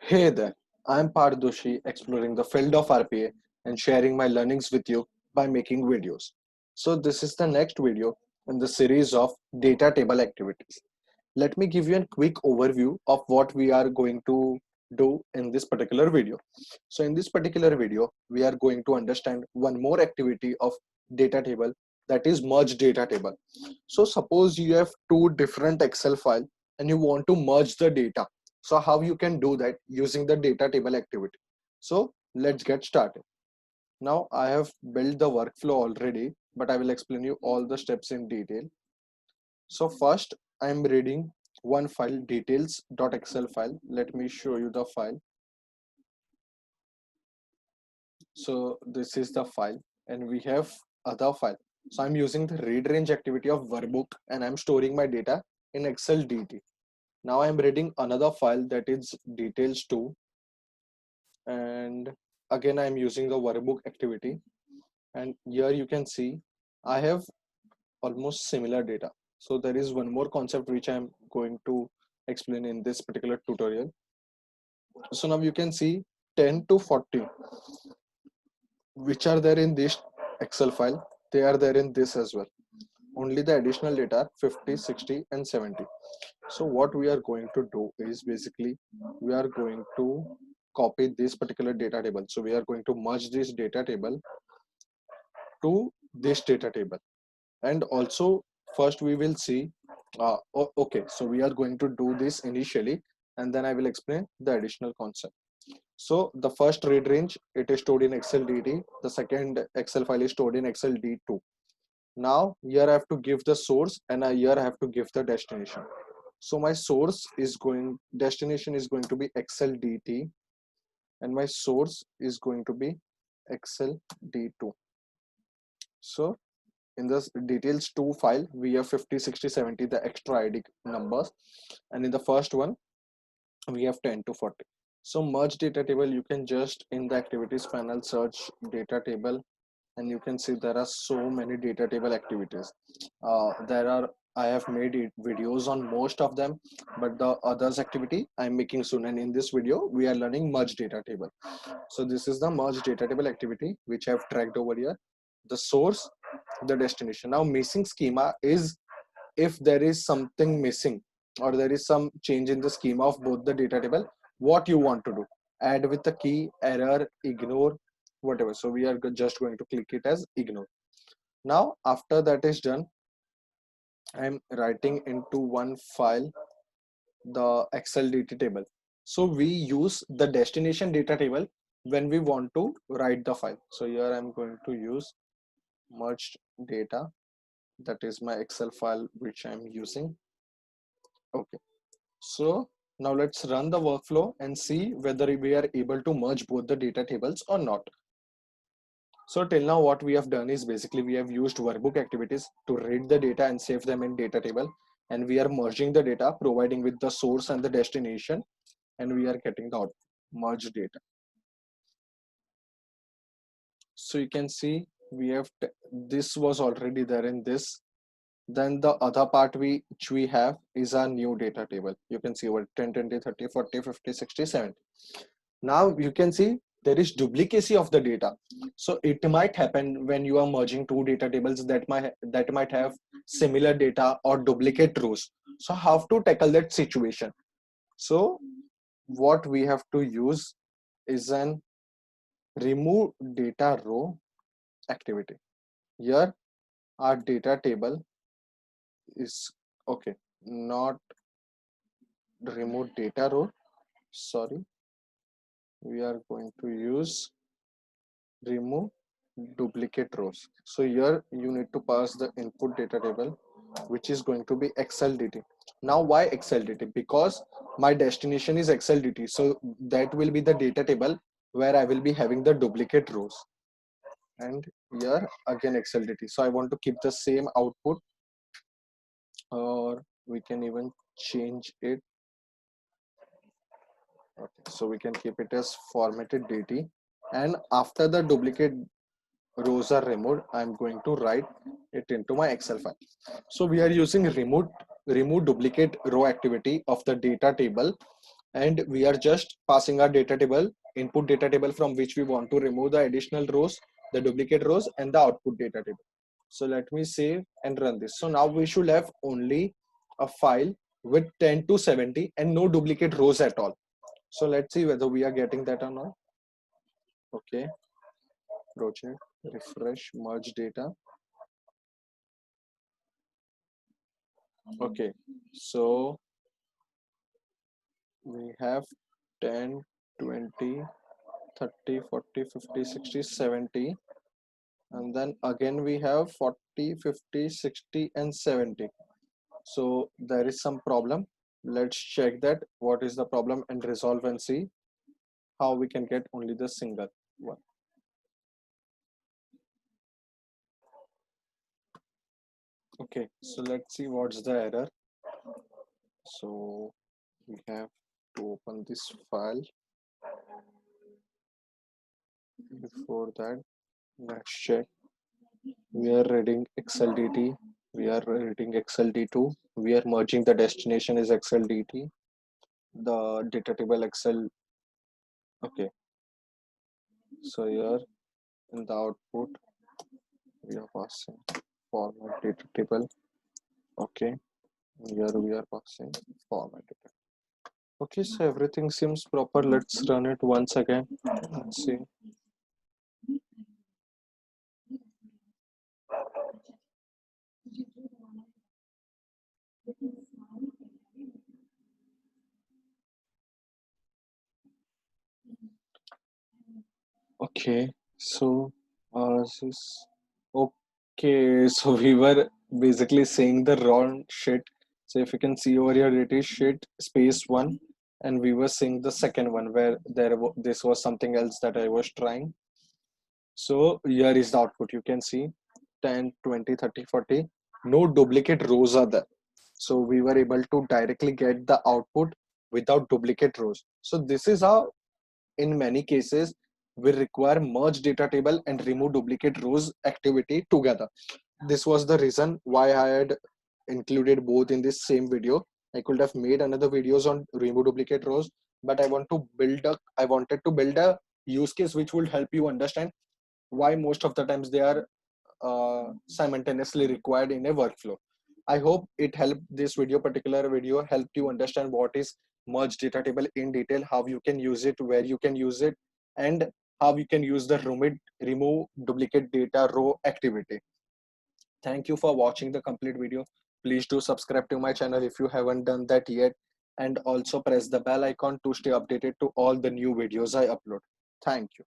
Hey there, I'm Pardoshi exploring the field of RPA and sharing my learnings with you by making videos. So, this is the next video in the series of data table activities. Let me give you a quick overview of what we are going to do in this particular video. So, in this particular video, we are going to understand one more activity of data table, that is merge data table. So, suppose you have two different Excel files and you want to merge the data. So how you can do that using the data table activity. So let's get started. Now I have built the workflow already, but I will explain you all the steps in detail. So first I am reading one file, details.excel file. Let me show you the file. So this is the file and we have other file. So I'm using the read range activity of workbook and I'm storing my data in Excel DT. Now I'm reading another file, that is details2, and again I'm using the workbook activity, and here you can see I have almost similar data. So there is one more concept which I'm going to explain in this particular tutorial. So now you can see 10 to 40 which are there in this Excel file, they are there in this as well. Only the additional data are 50, 60 and 70. So what we are going to do is basically we are going to copy this particular data table. So we are going to merge this data table to this data table, and also first we will see okay, so we are going to do this initially and then I will explain the additional concept. So the first read range, it is stored in Excel DT. The second Excel file is stored in Excel D2. Now here I have to give the source and here I have to give the destination. So my source is going, destination is going to be Excel DT, and my source is going to be Excel D2. So in this details 2 file we have 50, 60, 70, the extra ID numbers, and in the first one we have 10 to 40. So merge data table, you can just in the activities panel search data table, and you can see there are so many data table activities. There are, I have made videos on most of them, but the others activity I'm making soon, and in this video we are learning merge data table. So this is the merge data table activity which I have tracked over here, the source, the destination. Now missing schema is if there is something missing or there is some change in the schema of both the data table, what you want to do, add with the key, error, ignore, whatever. So we are just going to click it as ignore. Now after that is done, I'm writing into one file the Excel data table. So we use the destination data table when we want to write the file. So here I'm going to use merged data, that is my Excel file which I'm using. Okay, so now let's run the workflow and see whether we are able to merge both the data tables or not. So till now what we have done is basically we have used workbook activities to read the data and save them in data table, and we are merging the data providing with the source and the destination, and we are getting the output, merged data. So you can see we have this was already there in this. Then the other part which we have is our new data table. You can see over 10, 20, 30, 40, 50, 60, 70. Now you can see there is duplicacy of the data. So it might happen when you are merging two data tables that might have similar data or duplicate rows. So how to tackle that situation? So what we have to use is an remove data row activity. Here our data table is okay, not remove data row, sorry, we are going to use remove duplicate rows. So here you need to pass the input data table which is going to be Excel DT. Now why Excel DT? Because my destination is Excel DT, so that will be the data table where I will be having the duplicate rows, and here again Excel DT. So I want to keep the same output, or we can even change it. Okay, so we can keep it as formatted DT, and after the duplicate rows are removed, I'm going to write it into my Excel file. So we are using remove duplicate row activity of the data table and we are just passing our data table, input data table from which we want to remove the additional rows, the duplicate rows, and the output data table. So let me save and run this. So now we should have only a file with 10 to 70 and no duplicate rows at all. So let's see whether we are getting that or not. Okay, project, refresh, merge data. Okay, so we have 10, 20, 30, 40, 50, 60, 70, and then again we have 40, 50, 60, and 70. So there is some problem. Let's check that what is the problem and resolve and see how we can get only the single one. Okay, so let's see what's the error. So we have to open this file. Before that, let's check. We are reading XLDT. We are reading XLD2. We are merging the destination is XLDT. The data table Excel. Okay, so here in the output, we are passing format data table. Okay, here we are passing format data. Okay, so everything seems proper. Let's run it once again. Let's see. Okay, so this okay, so we were basically saying the wrong shit. So if you can see over here, it is shit space one, and we were saying the second one where this was something else that I was trying. So here is the output. You can see 10, 20, 30, 40. No duplicate rows are there. So we were able to directly get the output without duplicate rows. So this is how in many cases we require merge data table and remove duplicate rows activity together. This was the reason why I had included both in this same video. I could have made another videos on remove duplicate rows, but I wanted to build a use case which would help you understand why most of the times they are simultaneously required in a workflow. I hope it helped. This particular video helped you understand what is merge data table in detail, how you can use it, where you can use it, and how you can use the remove duplicate data row activity. Thank you for watching the complete video. Please do subscribe to my channel if you haven't done that yet, and also press the bell icon to stay updated to all the new videos I upload. Thank you.